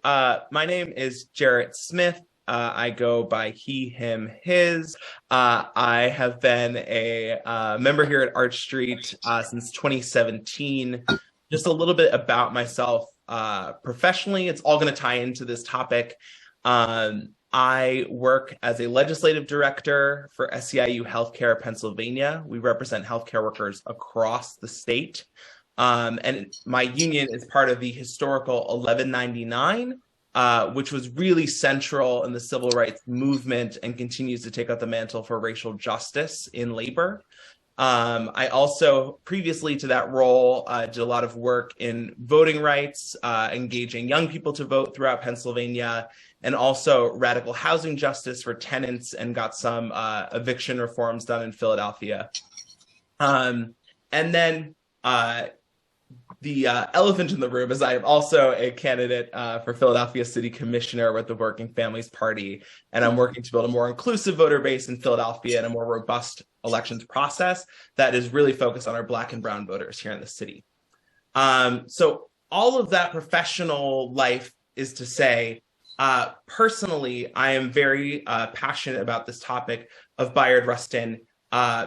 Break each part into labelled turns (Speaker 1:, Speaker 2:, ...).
Speaker 1: My name is Jarrett Smith. I go by he, him, his. I have been a member here at Arch Street since 2017. Just a little bit about myself professionally. It's all going to tie into this topic. I work as a legislative director for SEIU Healthcare Pennsylvania. We represent healthcare workers across the state. And my union is part of the historical 1199, which was really central in the civil rights movement and continues to take up the mantle for racial justice in labor. I also, previously to that role, did a lot of work in voting rights, engaging young people to vote throughout Pennsylvania, and also radical housing justice for tenants, and got some eviction reforms done in Philadelphia. And then the elephant in the room is I am also a candidate for Philadelphia City Commissioner with the Working Families Party, and I'm working to build a more inclusive voter base in Philadelphia and a more robust elections process that is really focused on our Black and brown voters here in the city. So all of that professional life is to say, personally, I am very passionate about this topic of Bayard Rustin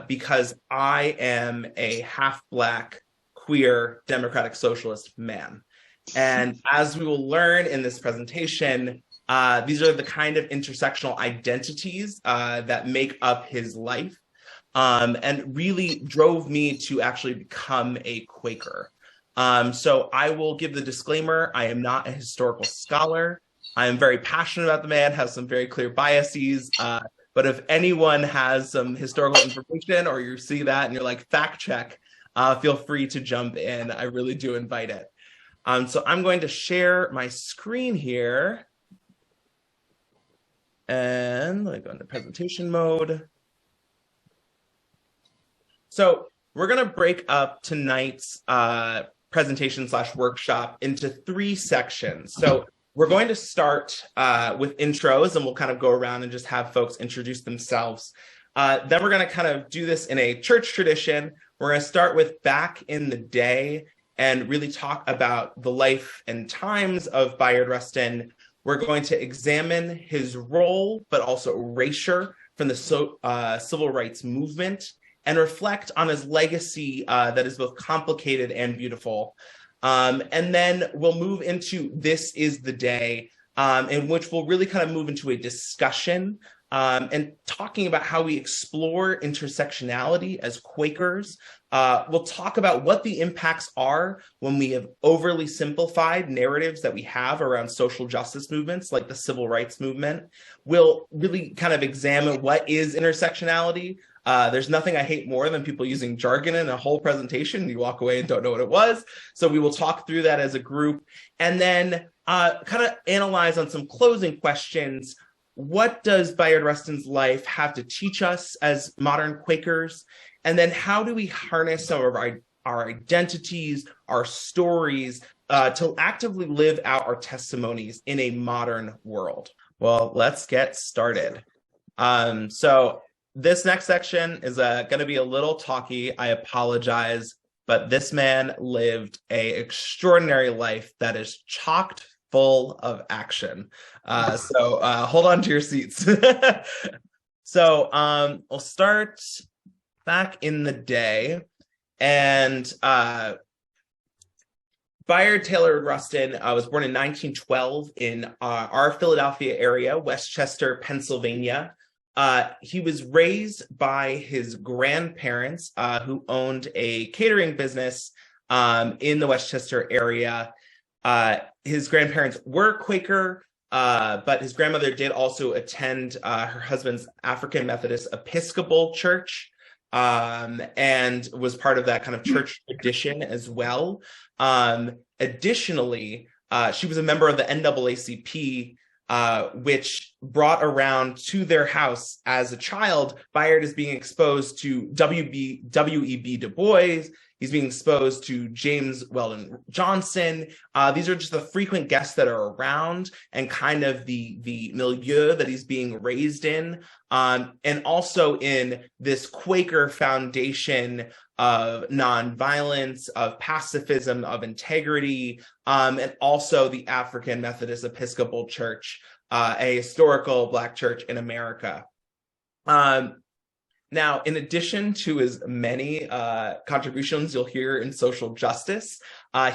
Speaker 1: because I am a half-Black, queer, democratic socialist man. And as we will learn in this presentation, these are the kind of intersectional identities that make up his life and really drove me to actually become a Quaker. So I will give the disclaimer, I am not a historical scholar. I am very passionate about the man, have some very clear biases, but if anyone has some historical information or you see that and you're like, fact check, feel free to jump in. I really do invite it. So I'm going to share my screen here. And let me go into presentation mode. So we're going to break up tonight's presentation / workshop into 3 sections. So we're going to start with intros, and we'll kind of go around and just have folks introduce themselves. Then we're going to kind of do this in a church tradition. We're going to start with back in the day and really talk about the life and times of Bayard Rustin. We're going to examine his role, but also erasure from the civil rights movement, and reflect on his legacy that is both complicated and beautiful. And then we'll move into This Is the Day, in which we'll really kind of move into a discussion and talking about how we explore intersectionality as Quakers. We'll talk about what the impacts are when we have overly simplified narratives that we have around social justice movements like the civil rights movement. We'll really kind of examine what is intersectionality. There's nothing I hate more than people using jargon in a whole presentation and you walk away and don't know what it was. So we will talk through that as a group, and then kind of analyze on some closing questions. What does Bayard Rustin's life have to teach us as modern Quakers? And then how do we harness some of our identities, our stories, to actively live out our testimonies in a modern world? Well, let's get started. So this next section is going to be a little talky. I apologize, but this man lived an extraordinary life that is chocked full of action. So hold on to your seats. So we'll start back in the day. And Bayard Taylor Rustin was born in 1912 in our Philadelphia area, Westchester, Pennsylvania. He was raised by his grandparents who owned a catering business in the Westchester area. His grandparents were Quaker, but his grandmother did also attend her husband's African Methodist Episcopal Church, and was part of that kind of church tradition as well. Additionally, she was a member of the NAACP, which brought around to their house as a child, Bayard is being exposed to W.E.B. Du Bois He's being exposed to James Weldon Johnson. These are just the frequent guests that are around and kind of the milieu that he's being raised in. And also in this Quaker foundation of nonviolence, of pacifism, of integrity, and also the African Methodist Episcopal Church, a historical Black church in America. Now, in addition to his many contributions you'll hear in social justice,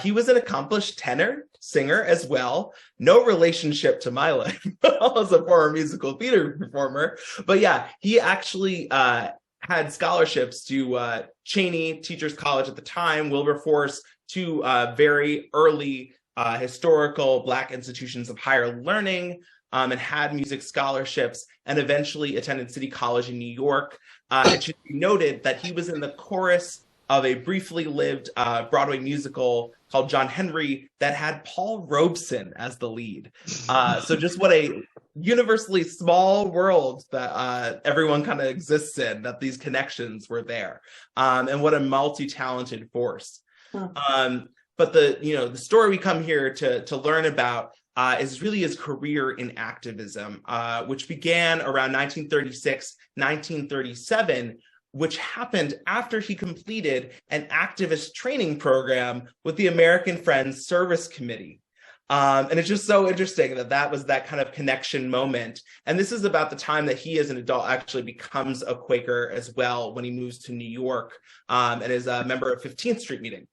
Speaker 1: he was an accomplished tenor, singer as well. No relationship to my life as a former musical theater performer. But yeah, he actually had scholarships to Cheney Teachers College at the time, Wilberforce, to very early historical Black institutions of higher learning, and had music scholarships, and eventually attended City College in New York. It should be noted that he was in the chorus of a briefly lived Broadway musical called John Henry that had Paul Robeson as the lead. So just what a universally small world that everyone kind of exists in, that these connections were there, and what a multi-talented force. But the story we come here to learn about is really his career in activism, which began around 1936, 1937, which happened after he completed an activist training program with the American Friends Service Committee. And it's just so interesting that was that kind of connection moment. And this is about the time that he, as an adult, actually becomes a Quaker as well when he moves to New York, and is a member of 15th Street Meeting.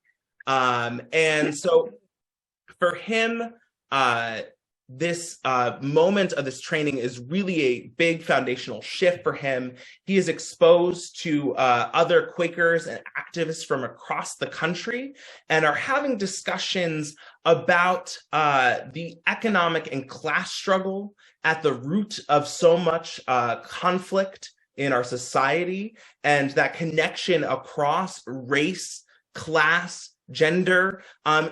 Speaker 1: And so for him, this moment of this training is really a big foundational shift for him. He is exposed to other Quakers and activists from across the country and are having discussions about the economic and class struggle at the root of so much conflict in our society, and that connection across race, class, gender,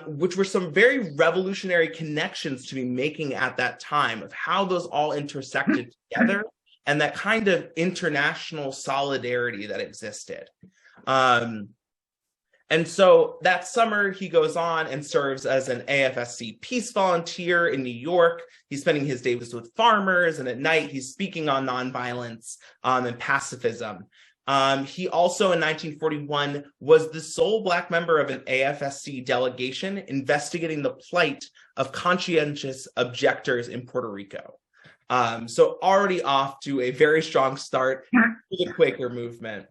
Speaker 1: which were some very revolutionary connections to be making at that time, of how those all intersected together and that kind of international solidarity that existed. And so that summer, he goes on and serves as an AFSC peace volunteer in New York. He's spending his days with farmers, and at night he's speaking on nonviolence and pacifism. He also, in 1941, was the sole Black member of an AFSC delegation investigating the plight of conscientious objectors in Puerto Rico. So already off to a very strong start to the Quaker movement.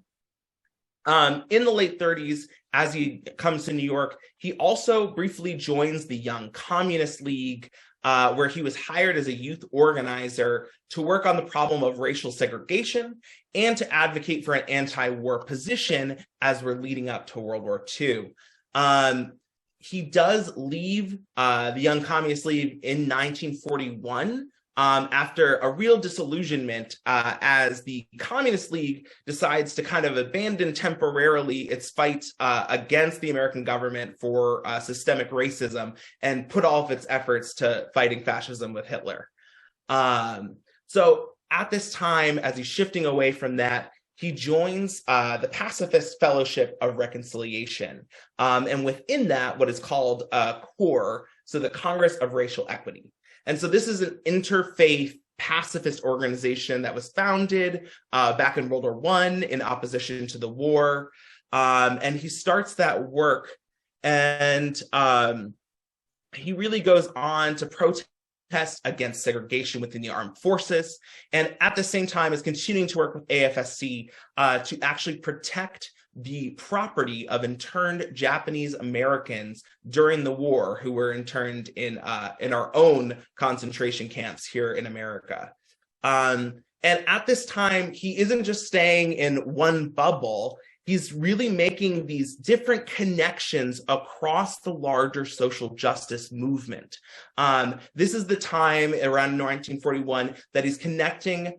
Speaker 1: In the late 30s, as he comes to New York, he also briefly joins the Young Communist League, where he was hired as a youth organizer to work on the problem of racial segregation and to advocate for an anti-war position as we're leading up to World War II. He does leave the Young Communist League in 1941 after a real disillusionment, as the Communist League decides to kind of abandon temporarily its fight against the American government for systemic racism and put all of its efforts to fighting fascism with Hitler. So at this time, as he's shifting away from that, he joins the Pacifist Fellowship of Reconciliation, and within that, what is called CORE, so the Congress of Racial Equity. And so this is an interfaith pacifist organization that was founded back in World War I in opposition to the war. And he starts that work, and he really goes on to protest against segregation within the armed forces, and at the same time is continuing to work with AFSC to actually protect the property of interned Japanese Americans during the war who were interned in our own concentration camps here in America. And at this time, he isn't just staying in one bubble. He's really making these different connections across the larger social justice movement. This is the time around 1941 that he's connecting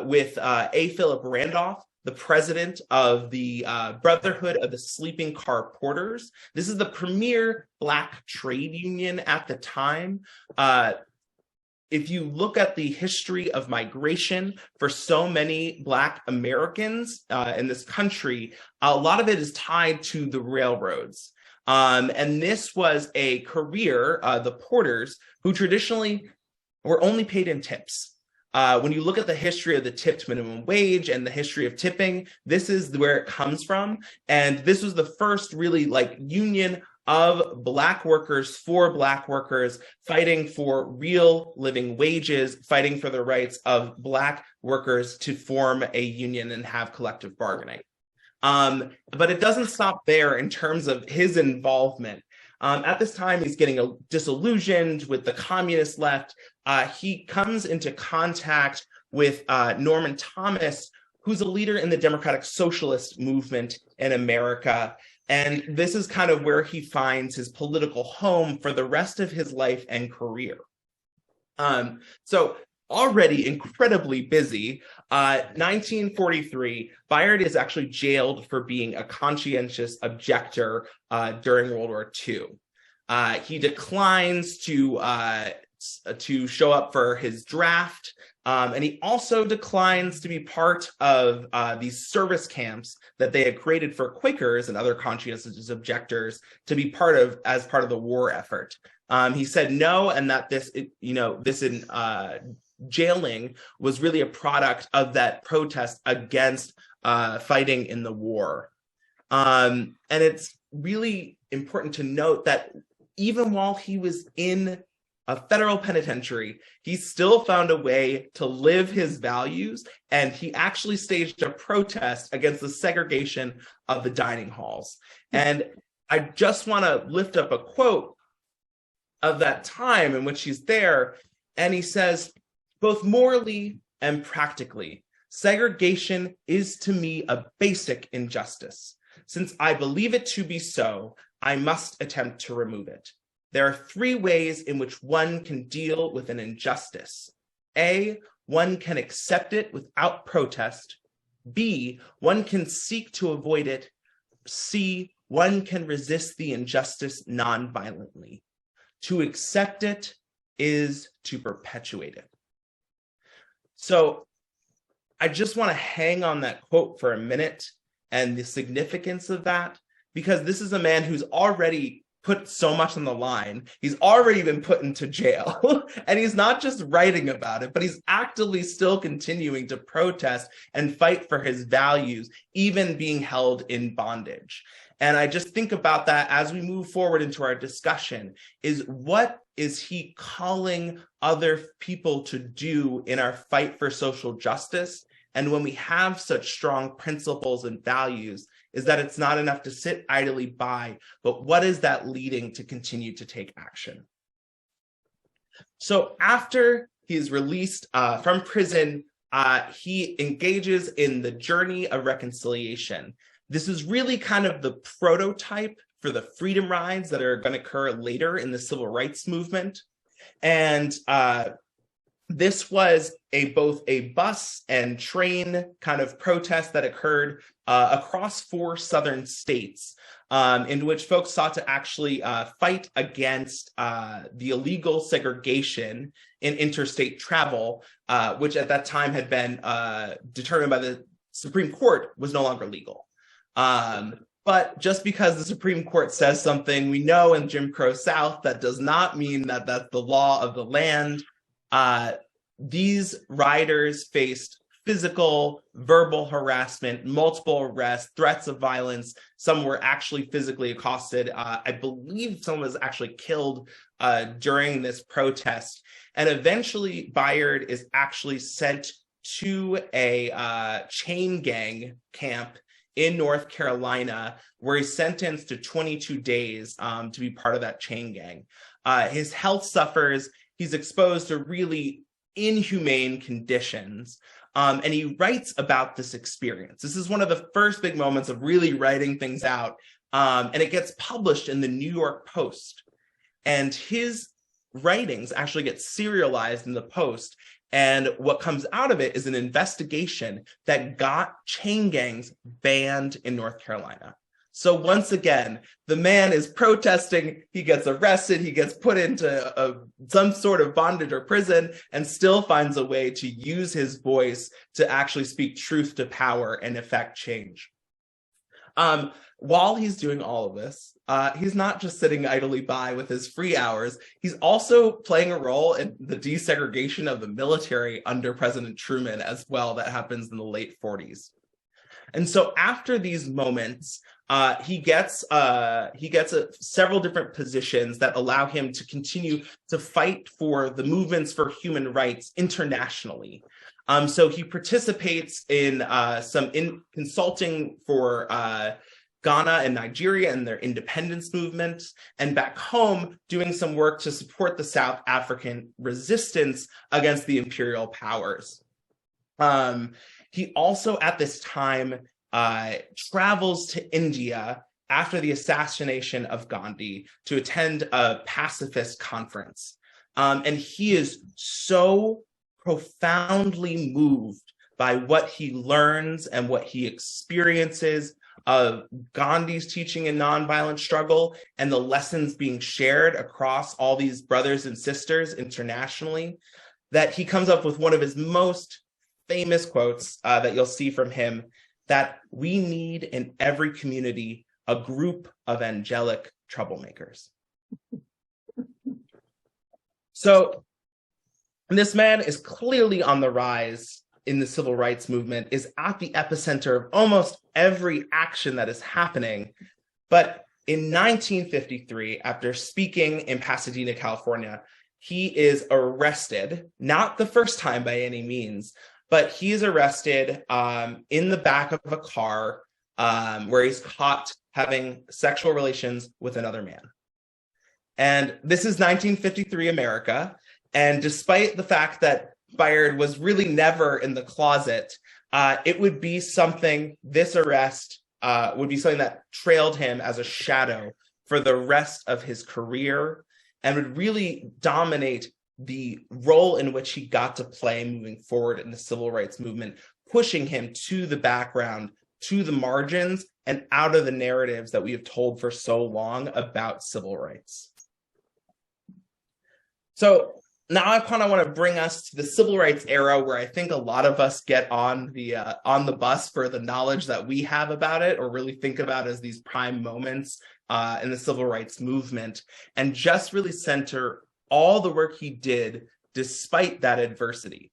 Speaker 1: with A. Philip Randolph, the president of the Brotherhood of the Sleeping Car Porters. This is the premier Black trade union at the time. if you look at the history of migration for so many Black Americans in this country, a lot of it is tied to the railroads. And this was a career, the porters, who traditionally were only paid in tips. When you look at the history of the tipped minimum wage and the history of tipping, this is where it comes from. And this was the first really like union of Black workers for Black workers, fighting for real living wages, fighting for the rights of Black workers to form a union and have collective bargaining. But it doesn't stop there in terms of his involvement. At this time, he's getting disillusioned with the communist left. He comes into contact with Norman Thomas, who's a leader in the democratic socialist movement in America. And this is kind of where he finds his political home for the rest of his life and career. So already incredibly busy, 1943, Bayard is actually jailed for being a conscientious objector during World War II. He declines to show up for his draft, and he also declines to be part of these service camps that they had created for Quakers and other conscientious objectors to be part of as part of the war effort. He said no, and that this jailing was really a product of that protest against fighting in the war. And it's really important to note that even while he was in a federal penitentiary, he still found a way to live his values, and he actually staged a protest against the segregation of the dining halls. And I just want to lift up a quote of that time in which he's there, and he says, "Both morally and practically, segregation is to me a basic injustice. Since I believe it to be so, I must attempt to remove it. There are three ways in which one can deal with an injustice. A, one can accept it without protest. B, one can seek to avoid it. C, one can resist the injustice non-violently. To accept it is to perpetuate it." So I just want to hang on that quote for a minute and the significance of that, because this is a man who's already put so much on the line. He's already been put into jail, and he's not just writing about it, but he's actively still continuing to protest and fight for his values, even being held in bondage. And I just think about that as we move forward into our discussion, is what is he calling other people to do in our fight for social justice? And when we have such strong principles and values, is that it's not enough to sit idly by, but what is that leading to continue to take action? So after he is released from prison, he engages in the journey of reconciliation. This is really kind of the prototype for the freedom rides that are going to occur later in the civil rights movement. And this was both a bus and train kind of protest that occurred across 4 southern states, in which folks sought to actually fight against the illegal segregation in interstate travel, which at that time had been determined by the Supreme Court was no longer legal. But just because the Supreme Court says something, we know in Jim Crow South, that does not mean that that's the law of the land. These riders faced physical, verbal harassment, multiple arrests, threats of violence. Some were actually physically accosted. I believe someone was actually killed during this protest. And eventually, Bayard is actually sent to a chain gang camp in North Carolina, where he's sentenced to 22 days to be part of that chain gang. His health suffers. He's exposed to really inhumane conditions. And he writes about this experience. This is one of the first big moments of really writing things out. And it gets published in the New York Post. And his writings actually get serialized in the Post. And what comes out of it is an investigation that got chain gangs banned in North Carolina. So once again, the man is protesting, he gets arrested, he gets put into some sort of bondage or prison, and still finds a way to use his voice to actually speak truth to power and effect change. While he's doing all of this, he's not just sitting idly by with his free hours, he's also playing a role in the desegregation of the military under President Truman as well, that happens in the late 40s. And so after these moments, he gets several different positions that allow him to continue to fight for the movements for human rights internationally. So he participates in consulting for Ghana and Nigeria and their independence movement, and back home doing some work to support the South African resistance against the imperial powers. He also, at this time, travels to India after the assassination of Gandhi to attend a pacifist conference. And he is so profoundly moved by what he learns and what he experiences of Gandhi's teaching in nonviolent struggle and the lessons being shared across all these brothers and sisters internationally, that he comes up with one of his most famous quotes that you'll see from him, that we need in every community a group of angelic troublemakers. So this man is clearly on the rise in the civil rights movement, is at the epicenter of almost every action that is happening. But in 1953, after speaking in Pasadena, California, he is arrested, not the first time by any means, but he's arrested in the back of a car where he's caught having sexual relations with another man. And this is 1953 America. And despite the fact that Bayard was really never in the closet, it would be something, this arrest would be something that trailed him as a shadow for the rest of his career and would really dominate the role in which he got to play moving forward in the civil rights movement, pushing him to the background, to the margins, and out of the narratives that we have told for so long about civil rights. So now I kind of want to bring us to the civil rights era, where I think a lot of us get on the bus for the knowledge that we have about it, or really think about as these prime moments in the civil rights movement, and just really center all the work he did despite that adversity.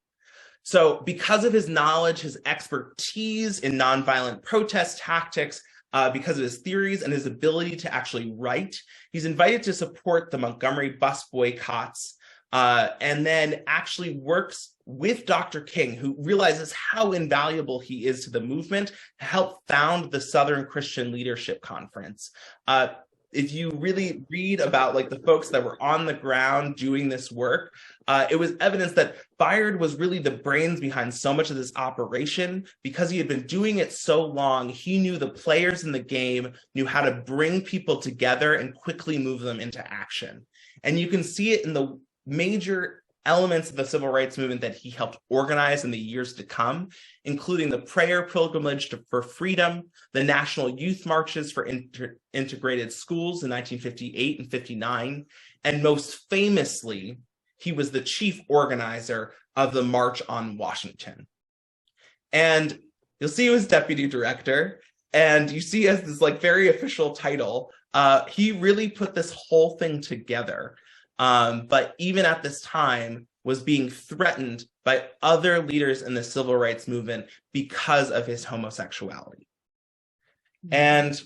Speaker 1: So because of his knowledge, his expertise in nonviolent protest tactics, because of his theories and his ability to actually write, he's invited to support the Montgomery bus boycotts, and then actually works with Dr. King, who realizes how invaluable he is to the movement, to help found the Southern Christian Leadership Conference. If you really read about like the folks that were on the ground doing this work, it was evidence that Bayard was really the brains behind so much of this operation. Because he had been doing it so long, he knew the players in the game, knew how to bring people together and quickly move them into action. And you can see it in the major elements of the civil rights movement that he helped organize in the years to come, including the prayer pilgrimage for freedom, the national youth marches for integrated schools in 1958 and 59, and most famously, he was the chief organizer of the March on Washington. And you'll see he was deputy director, and you see as this like very official title, he really put this whole thing together. But even at this time was being threatened by other leaders in the civil rights movement because of his homosexuality. And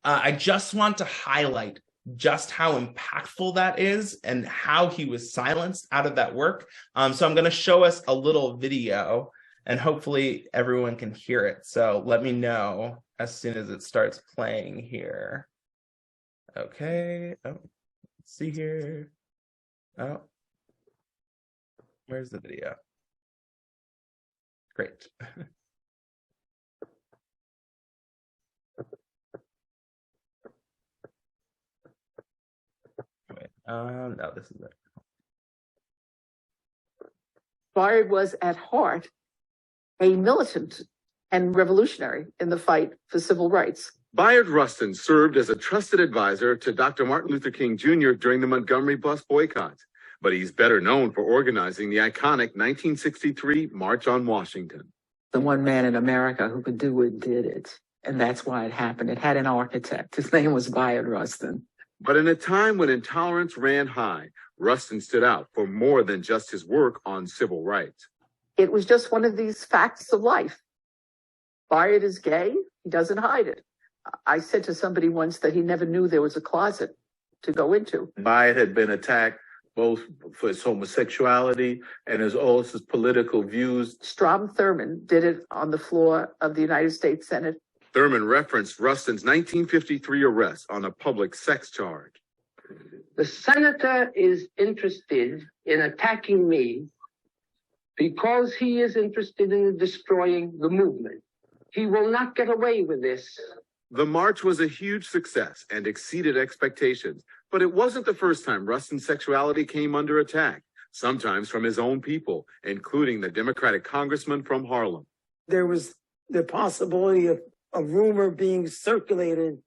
Speaker 1: I just want to highlight just how impactful that is and how he was silenced out of that work. So I'm going to show us a little video, and hopefully everyone can hear it. So let me know as soon as it starts playing here. Okay. Oh. See here. Oh, where's the video? Great. Wait, no, this is it.
Speaker 2: Bayard was at heart a militant and revolutionary in the fight for civil rights.
Speaker 3: Bayard Rustin served as a trusted advisor to Dr. Martin Luther King Jr. during the Montgomery bus boycotts, but he's better known for organizing the iconic 1963 March on Washington.
Speaker 2: The one man in America who could do it did it. And that's why it happened. It had an architect. His name was Bayard Rustin.
Speaker 3: But in a time when intolerance ran high, Rustin stood out for more than just his work on civil rights.
Speaker 2: It was just one of these facts of life. Bayard is gay. He doesn't hide it. I said to somebody once that he never knew there was a closet to go into.
Speaker 4: Bayard had been attacked both for his homosexuality and his political views.
Speaker 2: Strom Thurmond did it on the floor of the United States Senate.
Speaker 3: Thurmond referenced Rustin's 1953 arrest on a public sex charge.
Speaker 5: The senator is interested in attacking me because he is interested in destroying the movement. He will not get away with this.
Speaker 3: The march was a huge success and exceeded expectations, but it wasn't the first time Rustin's sexuality came under attack, sometimes from his own people, including the Democratic congressman from Harlem.
Speaker 6: There was the possibility of a rumor being circulated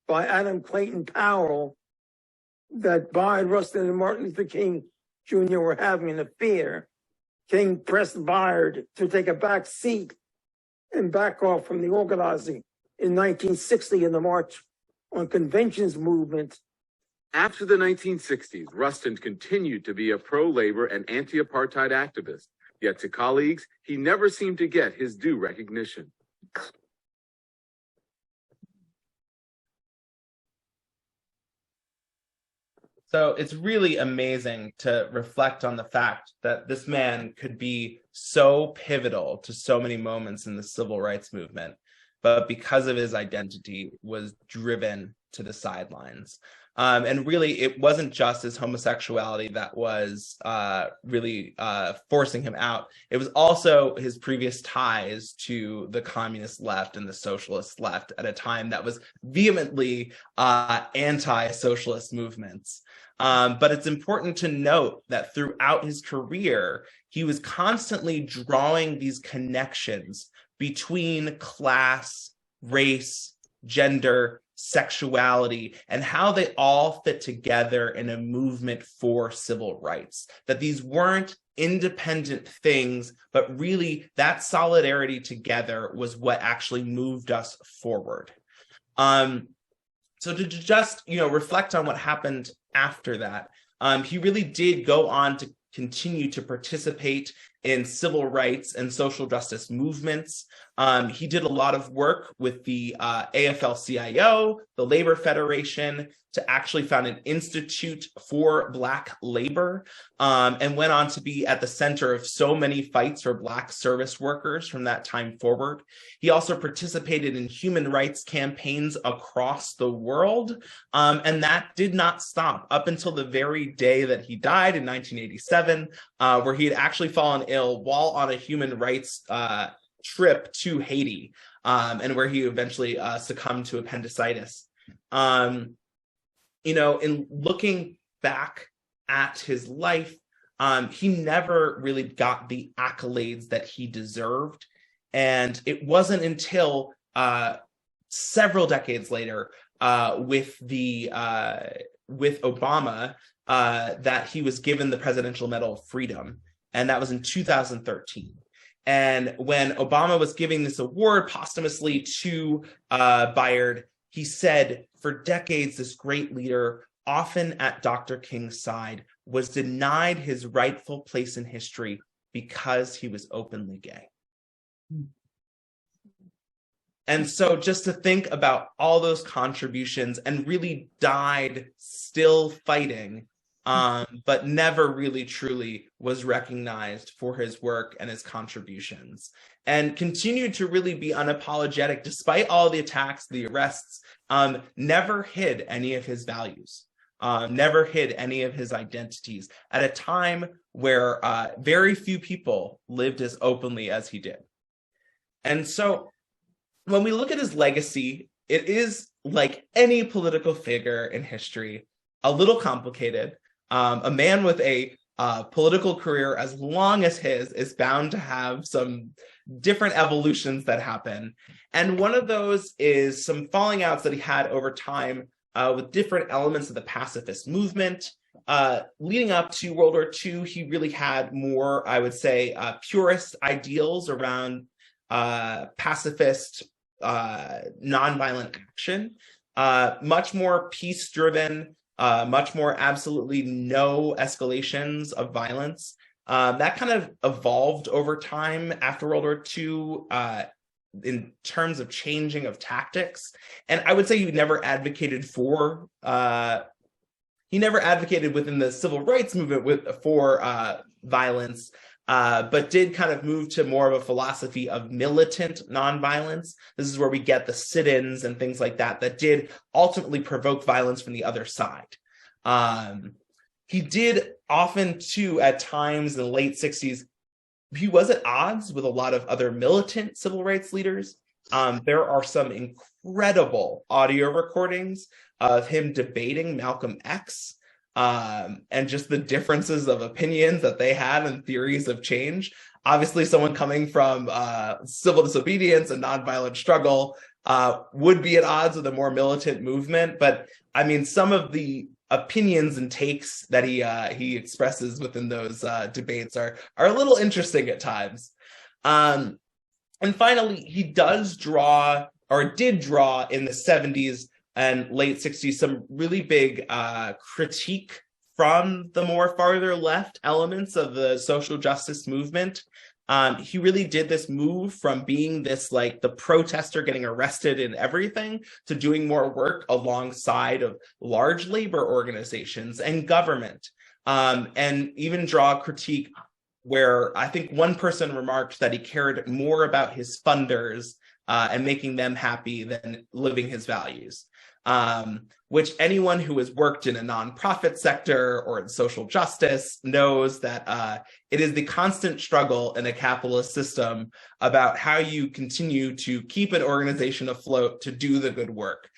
Speaker 6: by Adam Clayton Powell that Bayard Rustin and Martin Luther King Jr. were having an affair. King pressed Bayard to take a back seat and back off from the organizing in 1960 in the March on Conventions movement.
Speaker 3: After the 1960s, Rustin continued to be a pro-labor and anti-apartheid activist, yet to colleagues, he never seemed to get his due recognition.
Speaker 1: So it's really amazing to reflect on the fact that this man could be so pivotal to so many moments in the civil rights movement, but because of his identity was driven to the sidelines. And really, it wasn't just his homosexuality that was really forcing him out. It was also his previous ties to the communist left and the socialist left at a time that was vehemently anti-socialist movements. But it's important to note that throughout his career, he was constantly drawing these connections between class, race, gender, sexuality, and how they all fit together in a movement for civil rights. That these weren't independent things, but really that solidarity together was what actually moved us forward. So to just, reflect on what happened after that, he really did go on to continue to participate in civil rights and social justice movements. He did a lot of work with the AFL-CIO, the Labor Federation, to actually found an institute for Black labor, and went on to be at the center of so many fights for Black service workers from that time forward. He also participated in human rights campaigns across the world, and that did not stop up until the very day that he died in 1987, where he had actually fallen ill while on a human rights trip to Haiti, and where he eventually succumbed to appendicitis. In looking back at his life, he never really got the accolades that he deserved. And it wasn't until several decades later with Obama that he was given the Presidential Medal of Freedom. And that was in 2013. And when Obama was giving this award posthumously to Bayard, he said, for decades, this great leader, often at Dr. King's side, was denied his rightful place in history because he was openly gay. And so just to think about all those contributions, and really died still fighting, but never really truly was recognized for his work and his contributions, and continued to really be unapologetic despite all the attacks, the arrests, never hid any of his values, never hid any of his identities at a time where very few people lived as openly as he did. And so when we look at his legacy, it is, like any political figure in history, a little complicated. A man with a political career as long as his is bound to have some different evolutions that happen. And one of those is some falling outs that he had over time with different elements of the pacifist movement. Leading up to World War II, he really had more, I would say, purist ideals around pacifist nonviolent action, much more peace-driven, much more absolutely no escalations of violence. That kind of evolved over time after World War II in terms of changing of tactics. And I would say he never advocated for, he never advocated within the civil rights movement for violence, but did kind of move to more of a philosophy of militant nonviolence. This is where we get the sit-ins and things like that that did ultimately provoke violence from the other side. He did often, too, at times in the late 60s, he was at odds with a lot of other militant civil rights leaders. There are some incredible audio recordings of him debating Malcolm X, and just the differences of opinions that they had and theories of change. Obviously, someone coming from civil disobedience and nonviolent struggle would be at odds with a more militant movement. But I mean, some of the opinions and takes that he expresses within those debates are a little interesting at times. And finally, he does draw, or did draw in the 70s and late 60s, some really big critique from the more farther left elements of the social justice movement. He really did this move from being this, like, the protester getting arrested and everything to doing more work alongside of large labor organizations and government, and even draw critique where I think one person remarked that he cared more about his funders and making them happy than living his values. Which anyone who has worked in a nonprofit sector or in social justice knows that it is the constant struggle in a capitalist system about how you continue to keep an organization afloat to do the good work.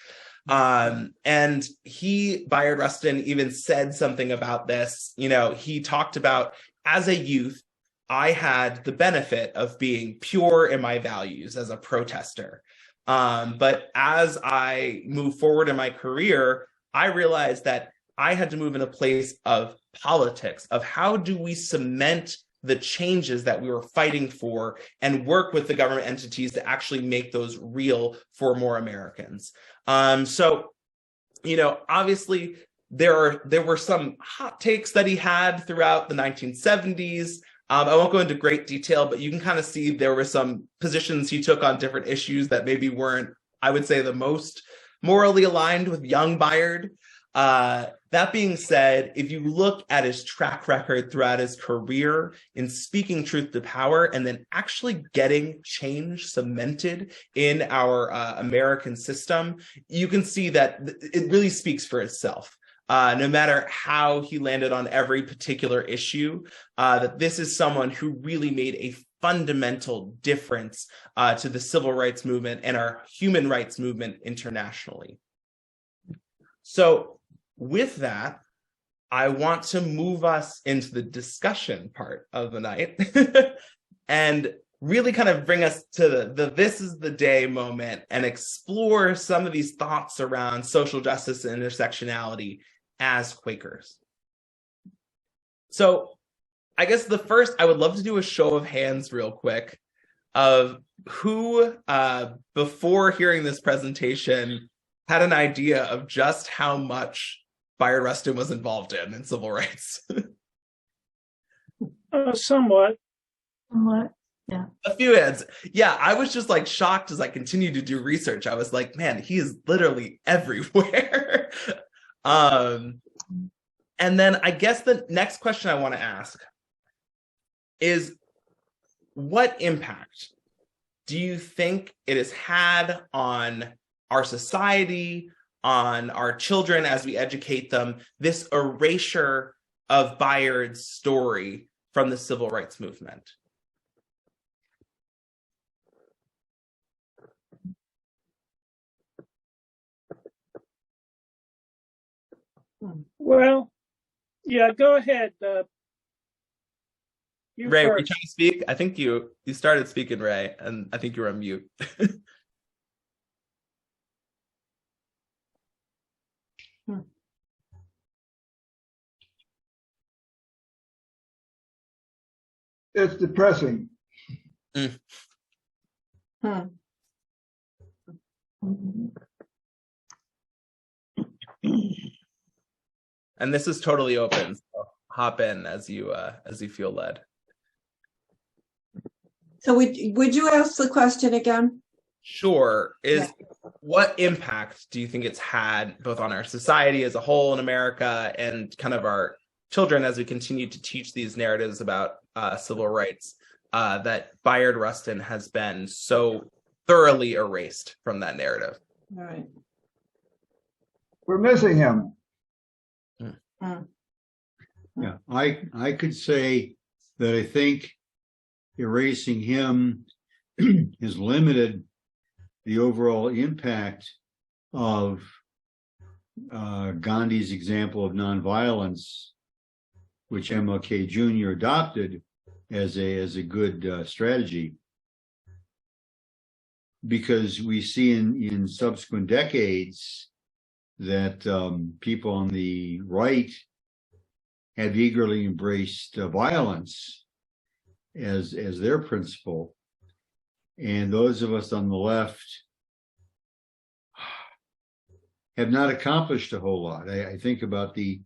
Speaker 1: And Bayard Rustin, even said something about this. You know, he talked about, as a youth, I had the benefit of being pure in my values as a protester. But as I move forward in my career, I realized that I had to move in a place of politics, of how do we cement the changes that we were fighting for and work with the government entities to actually make those real for more Americans. So, you know, obviously there were some hot takes that he had throughout the 1970s. I won't go into great detail, but you can kind of see there were some positions he took on different issues that maybe weren't, I would say, the most morally aligned with young Bayard. That being said, if you look at his track record throughout his career in speaking truth to power and then actually getting change cemented in our American system, you can see that it really speaks for itself. No matter how he landed on every particular issue, that this is someone who really made a fundamental difference to the civil rights movement and our human rights movement internationally. So with that, I want to move us into the discussion part of the night and really kind of bring us to the this is the day moment and explore some of these thoughts around social justice and intersectionality as Quakers. So I guess the first, I would love to do a show of hands real quick of who, before hearing this presentation, had an idea of just how much Bayard Rustin was involved in civil rights.
Speaker 7: Somewhat.
Speaker 8: Somewhat, yeah.
Speaker 1: A few hands. Yeah, I was just like shocked as I continued to do research. I was like, man, he is literally everywhere. And then I guess the next question I want to ask is, what impact do you think it has had on our society, on our children as we educate them, this erasure of Bayard's story from the civil rights movement?
Speaker 7: Well, yeah, go ahead,
Speaker 1: Ray, were you
Speaker 6: first.
Speaker 1: trying to speak? I think you started speaking, Ray, and I think you were on mute.
Speaker 7: It's depressing.
Speaker 1: And this is totally open, so hop in as you feel led.
Speaker 9: So would you ask the question again?
Speaker 1: Sure. What impact do you think it's had both on our society as a whole in America and kind of our children as we continue to teach these narratives about civil rights, that Bayard Rustin has been so thoroughly erased from that narrative?
Speaker 9: All right.
Speaker 7: We're missing him.
Speaker 10: Yeah, I could say that I think erasing him has limited the overall impact of Gandhi's example of nonviolence, which MLK Jr. adopted as a good strategy, because we see in subsequent decades that people on the right have eagerly embraced violence as their principle, and those of us on the left have not accomplished a whole lot. I think about the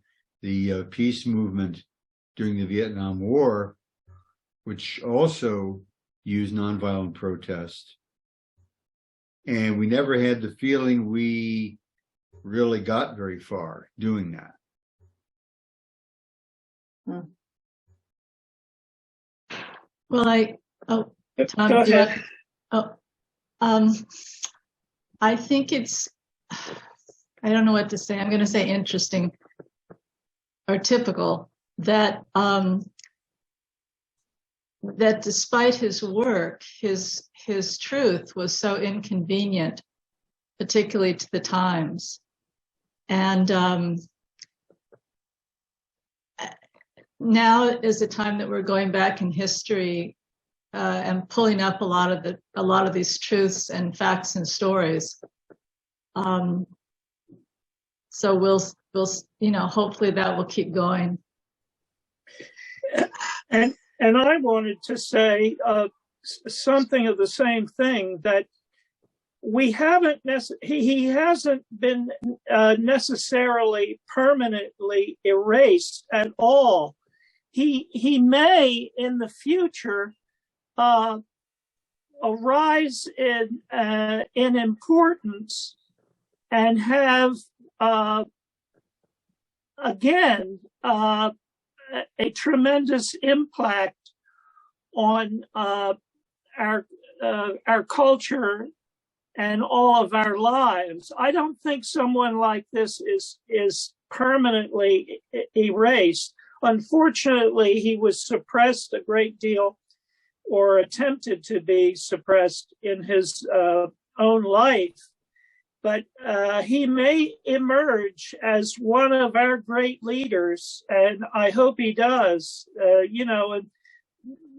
Speaker 10: peace movement during the Vietnam War, which also used nonviolent protest, and we never had the feeling we really got very far doing that.
Speaker 8: Well,
Speaker 6: Go
Speaker 8: Tom,
Speaker 6: ahead.
Speaker 8: I think it's, I don't know what to say. I'm going to say interesting or typical that that despite his work, his truth was so inconvenient, particularly to the times. And now is the time that we're going back in history and pulling up a lot of these truths and facts and stories. So we'll hopefully that will keep going.
Speaker 6: And I wanted to say something of the same thing, that he hasn't been necessarily permanently erased at all. He may in the future arise in importance and have again a tremendous impact on our culture and all of our lives. I don't think someone like this is permanently erased. Unfortunately, he was suppressed a great deal, or attempted to be suppressed in his own life. But he may emerge as one of our great leaders, and I hope he does. And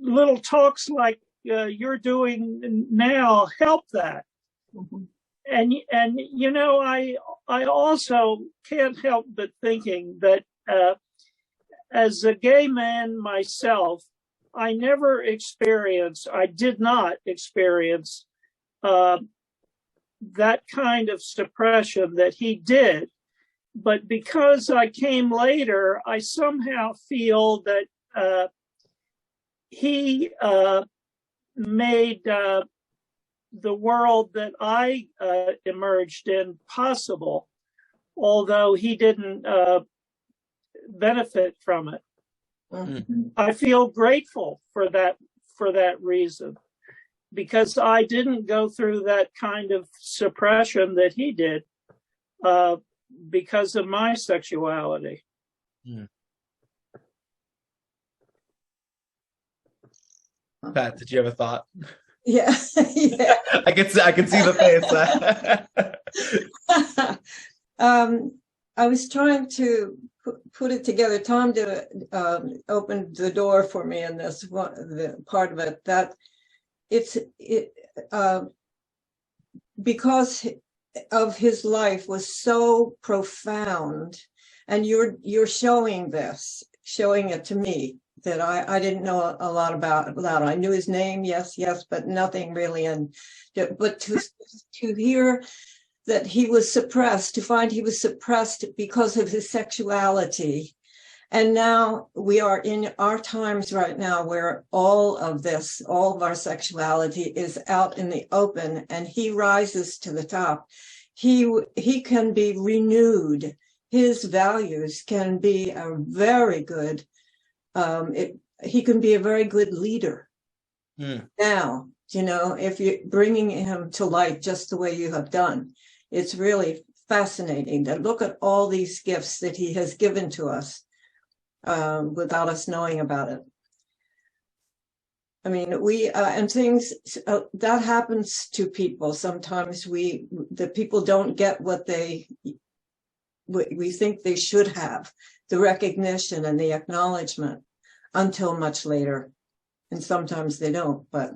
Speaker 6: little talks like you're doing now help that. Mm-hmm. And I also can't help but thinking that as a gay man myself, I did not experience that kind of suppression that he did. But because I came later, I somehow feel that he made the world that I emerged in possible, although he didn't benefit from it. Mm-hmm. I feel grateful for that reason, because I didn't go through that kind of suppression that he did because of my sexuality.
Speaker 1: Yeah. Pat, did you have a thought?
Speaker 9: Yeah. Yeah.
Speaker 1: I can see the face.
Speaker 9: I was trying to put it together. Tom did opened the door for me in this one, the part of it that because of his life was so profound, and you're showing it to me that I didn't know a lot about. I knew his name, yes, but nothing really. But to hear that he was suppressed, to find he was suppressed because of his sexuality. And now we are in our times right now where all of our sexuality is out in the open, and he rises to the top. He can be renewed. His values can be a very good, he can be a very good leader. Now, if you're bringing him to light just the way you have done, it's really fascinating to look at all these gifts that he has given to us without us knowing about it. I mean, and things that happens to people. Sometimes the people don't get what we think they should have, the recognition and the acknowledgement, until much later. And sometimes they don't, but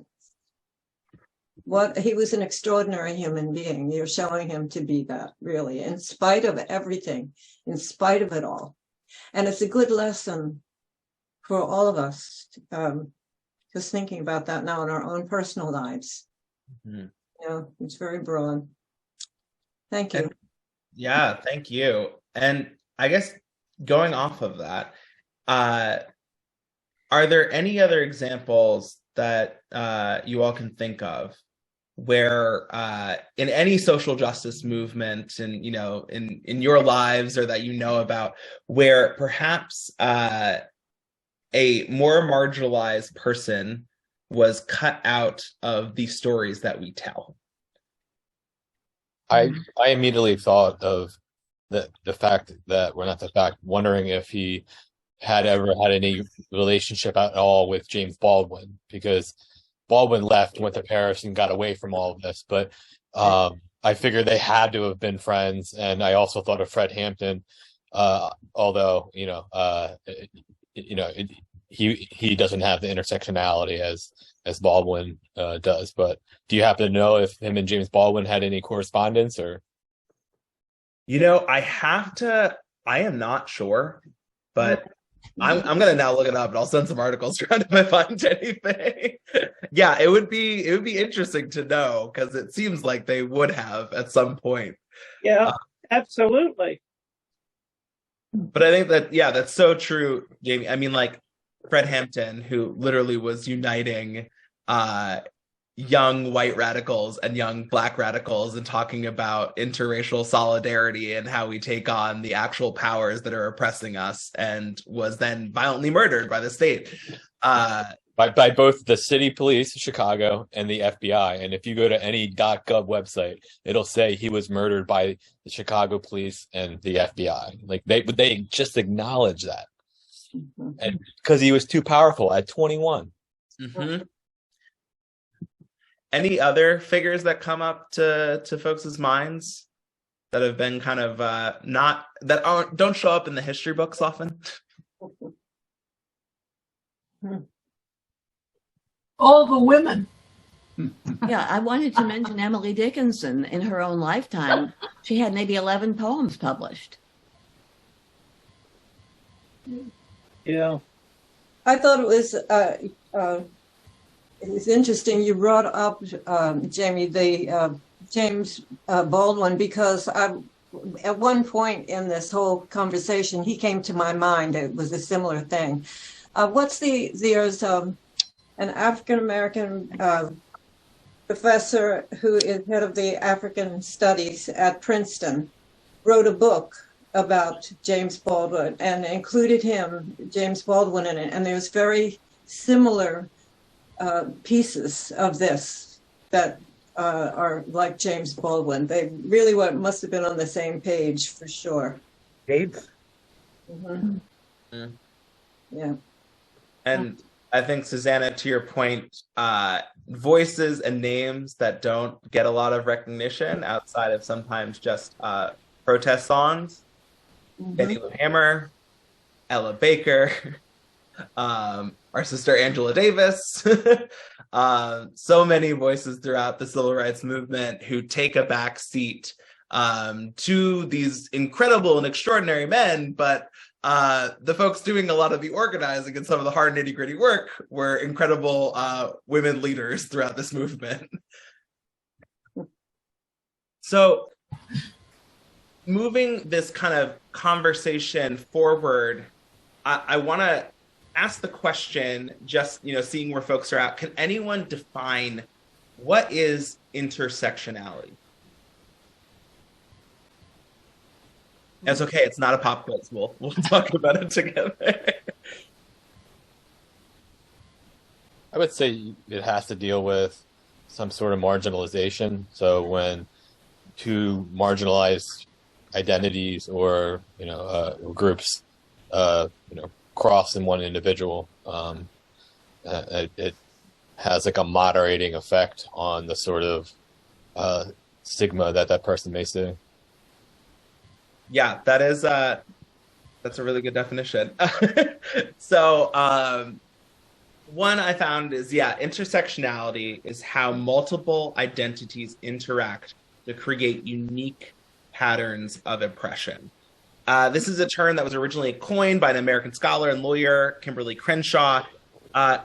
Speaker 9: he was an extraordinary human being. You're showing him to be that, really, in spite of everything, in spite of it all. And it's a good lesson for all of us, just thinking about that now in our own personal lives. It's very broad. Thank you.
Speaker 1: Yeah, thank you. And I guess going off of that, are there any other examples that you all can think of where in any social justice movement and, in your lives or that about, where perhaps a more marginalized person was cut out of the stories that we tell?
Speaker 11: I immediately thought of the fact that, well, not the fact, wondering if he had ever had any relationship at all with James Baldwin, because Baldwin left, went to Paris, and got away from all of this. But I figured they had to have been friends, and I also thought of Fred Hampton, although he doesn't have the intersectionality as Baldwin does. But do you happen to know if him and James Baldwin had any correspondence, or?
Speaker 1: I am not sure, but I'm going to now look it up, and I'll send some articles trying to find anything. Yeah, it would be interesting to know, because it seems like they would have at some point.
Speaker 12: Yeah, absolutely.
Speaker 1: But I think that, that's so true, Jamie. I mean, like Fred Hampton, who literally was uniting young white radicals and young black radicals and talking about interracial solidarity and how we take on the actual powers that are oppressing us, and was then violently murdered by the state.
Speaker 11: By both the city police, Chicago, and the FBI. And if you go to any .gov website, it'll say he was murdered by the Chicago police and the FBI. Like they just acknowledge that. And because he was too powerful at 21.
Speaker 1: Mm-hmm. Any other figures that come up to folks' minds that have been kind of don't show up in the history books often?
Speaker 12: All the women.
Speaker 13: Yeah, I wanted to mention Emily Dickinson. In her own lifetime, she had maybe 11 poems published.
Speaker 12: Yeah.
Speaker 9: I thought it was interesting you brought up, Jamie, the James Baldwin, because at one point in this whole conversation, he came to my mind. It was a similar thing. There's an African-American professor who is head of the African Studies at Princeton, wrote a book about James Baldwin and included James Baldwin, in it. And there's very similar pieces of this that are like James Baldwin. They really must have been on the same page for sure.
Speaker 12: Gates.
Speaker 9: Mm-hmm.
Speaker 1: Mm.
Speaker 9: Yeah.
Speaker 1: And I think, Susanna, to your point, voices and names that don't get a lot of recognition outside of sometimes just protest songs.
Speaker 9: Mm-hmm.
Speaker 1: Fannie Lou Hamer, Ella Baker, our sister Angela Davis, so many voices throughout the civil rights movement who take a back seat to these incredible and extraordinary men, but the folks doing a lot of the organizing and some of the hard nitty-gritty work were incredible women leaders throughout this movement. So moving this kind of conversation forward, I want to ask the question, just, seeing where folks are at, can anyone define what is intersectionality? It's okay, it's not a pop quiz. We'll talk about it together.
Speaker 11: I would say it has to deal with some sort of marginalization. So when two marginalized identities or groups cross in one individual, it has like a moderating effect on the sort of stigma that person may see.
Speaker 1: Yeah, that's a really good definition. So one I found is, intersectionality is how multiple identities interact to create unique patterns of oppression. This is a term that was originally coined by an American scholar and lawyer, Kimberly Crenshaw,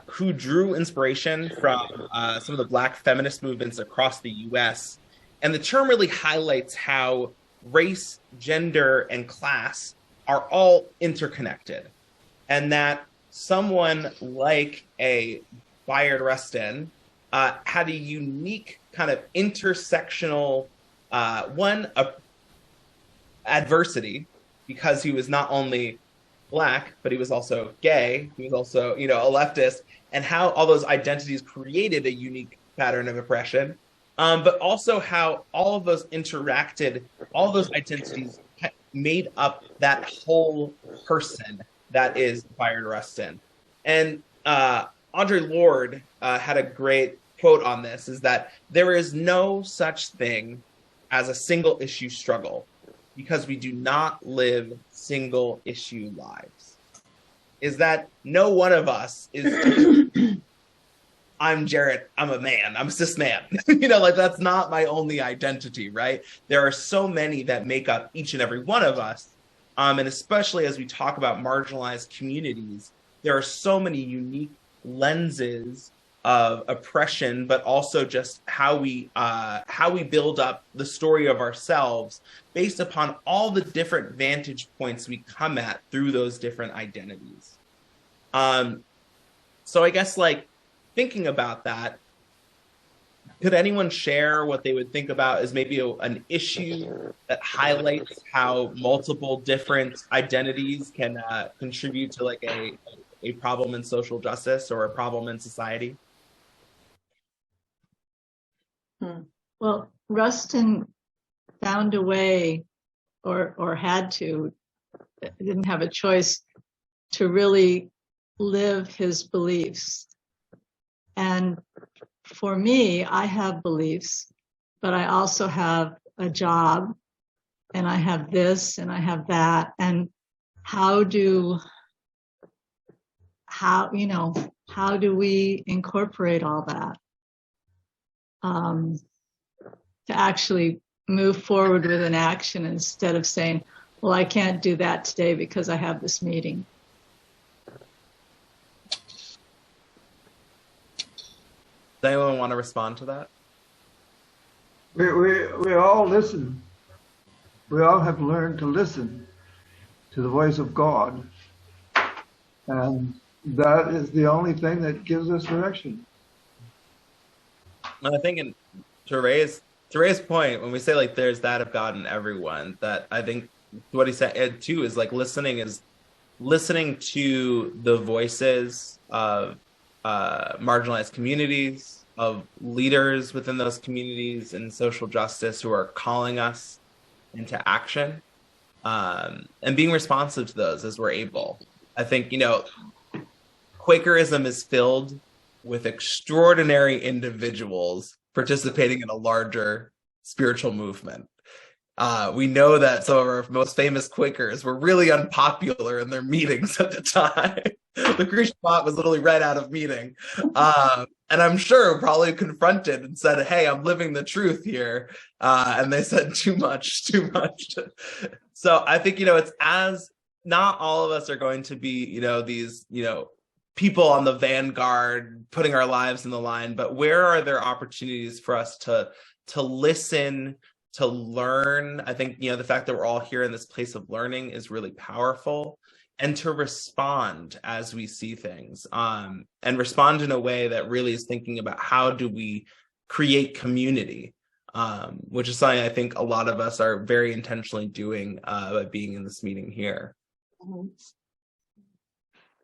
Speaker 1: who drew inspiration from some of the Black feminist movements across the U.S. And the term really highlights how race, gender, and class are all interconnected, and that someone like a Bayard Rustin had a unique kind of intersectional adversity, because he was not only Black, but he was also gay, he was also, a leftist, and how all those identities created a unique pattern of oppression. But also how all of those interacted, all those identities made up that whole person that is Bayard Rustin. And Audre Lorde had a great quote on this, is that there is no such thing as a single issue struggle, because we do not live single issue lives. Is that no one of us is I'm Jarrett, I'm a man, I'm a cis man. That's not my only identity, right? There are so many that make up each and every one of us. And especially as we talk about marginalized communities, there are so many unique lenses of oppression, but also just how we build up the story of ourselves based upon all the different vantage points we come at through those different identities. So I guess, thinking about that, could anyone share what they would think about as maybe an issue that highlights how multiple different identities can contribute to a problem in social justice or a problem in society?
Speaker 8: Well, Rustin found a way, or had to, didn't have a choice, to really live his beliefs. And for me, I have beliefs, but I also have a job, and I have this, and I have that. And how do we incorporate all that to actually move forward with an action, instead of saying, well, I can't do that today because I have this meeting?
Speaker 1: Does anyone want to respond to that?
Speaker 7: We all listen. We all have learned to listen to the voice of God. And that is the only thing that gives us direction.
Speaker 1: And I think to Ray's point, when we say there's that of God in everyone, that I think what he said too is listening to the voices of marginalized communities, of leaders within those communities and social justice who are calling us into action, and being responsive to those as we're able. I think, Quakerism is filled with extraordinary individuals participating in a larger spiritual movement. We know that some of our most famous Quakers were really unpopular in their meetings at the time. Lucretia Mott was literally read out of meeting. And I'm sure probably confronted and said, hey, I'm living the truth here. And they said too much. So I think, it's as not all of us are going to be, these, people on the vanguard, putting our lives in the line, but where are there opportunities for us to listen, to learn? I think, the fact that we're all here in this place of learning is really powerful, and to respond as we see things, and respond in a way that really is thinking about how do we create community, which is something I think a lot of us are very intentionally doing by being in this meeting here.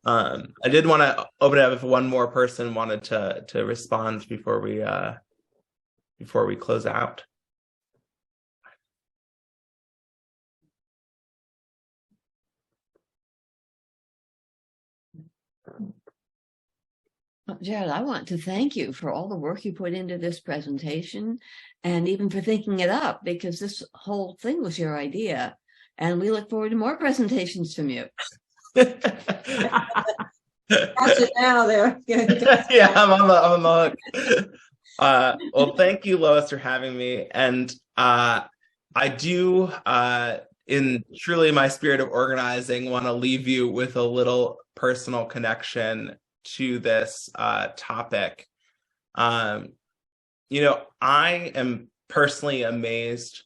Speaker 1: I did want to open it up if one more person wanted to respond before we close out.
Speaker 13: Jarrett, I want to thank you for all the work you put into this presentation, and even for thinking it up, because this whole thing was your idea. And we look forward to more presentations from you.
Speaker 9: That's it now there.
Speaker 1: Yeah, I'm on the hook. Well, thank you, Lois, for having me. And I do, in truly my spirit of organizing, want to leave you with a little personal connection to this topic. I am personally amazed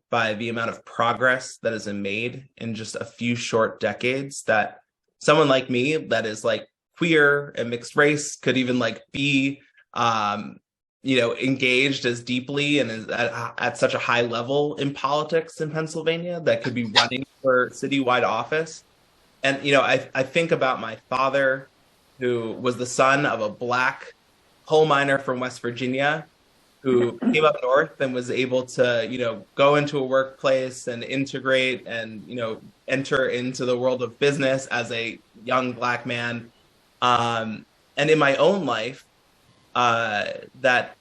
Speaker 1: by the amount of progress that has been made in just a few short decades, that someone like me that is like queer and mixed race could even be engaged as deeply and is at such a high level in politics in Pennsylvania, that could be running for citywide office. And I think about my father, who was the son of a Black coal miner from West Virginia, who came up north and was able to, go into a workplace and integrate and, enter into the world of business as a young Black man. And in my own life, that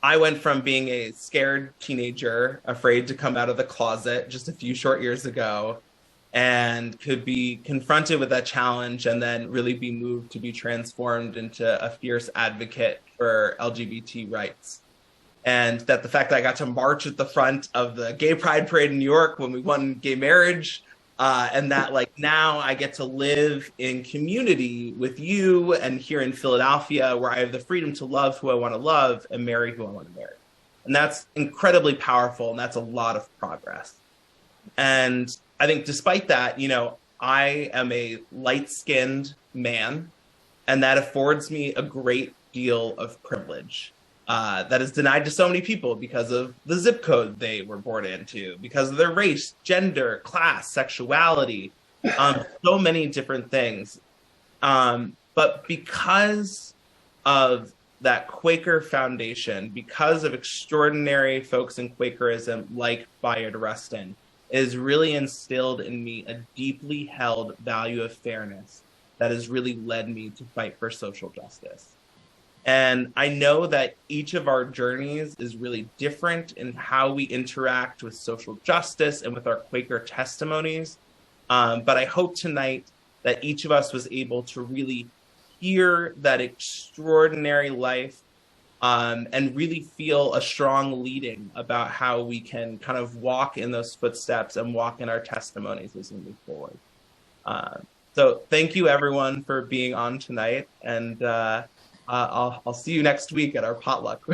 Speaker 1: I went from being a scared teenager, afraid to come out of the closet just a few short years ago, and could be confronted with that challenge and then really be moved to be transformed into a fierce advocate for LGBT rights. And that the fact that I got to march at the front of the Gay Pride Parade in New York when we won gay marriage, and that now I get to live in community with you and here in Philadelphia, where I have the freedom to love who I want to love and marry who I want to marry. And that's incredibly powerful, and that's a lot of progress. And I think despite that, I am a light-skinned man, and that affords me a great deal of privilege that is denied to so many people because of the zip code they were born into, because of their race, gender, class, sexuality, so many different things. But because of that Quaker foundation, because of extraordinary folks in Quakerism like Bayard Rustin, is really instilled in me a deeply held value of fairness that has really led me to fight for social justice. And I know that each of our journeys is really different in how we interact with social justice and with our Quaker testimonies. But I hope tonight that each of us was able to really hear that extraordinary life, and really feel a strong leading about how we can kind of walk in those footsteps and walk in our testimonies as we move forward. So thank you, everyone, for being on tonight. And I'll see you next week at our potluck.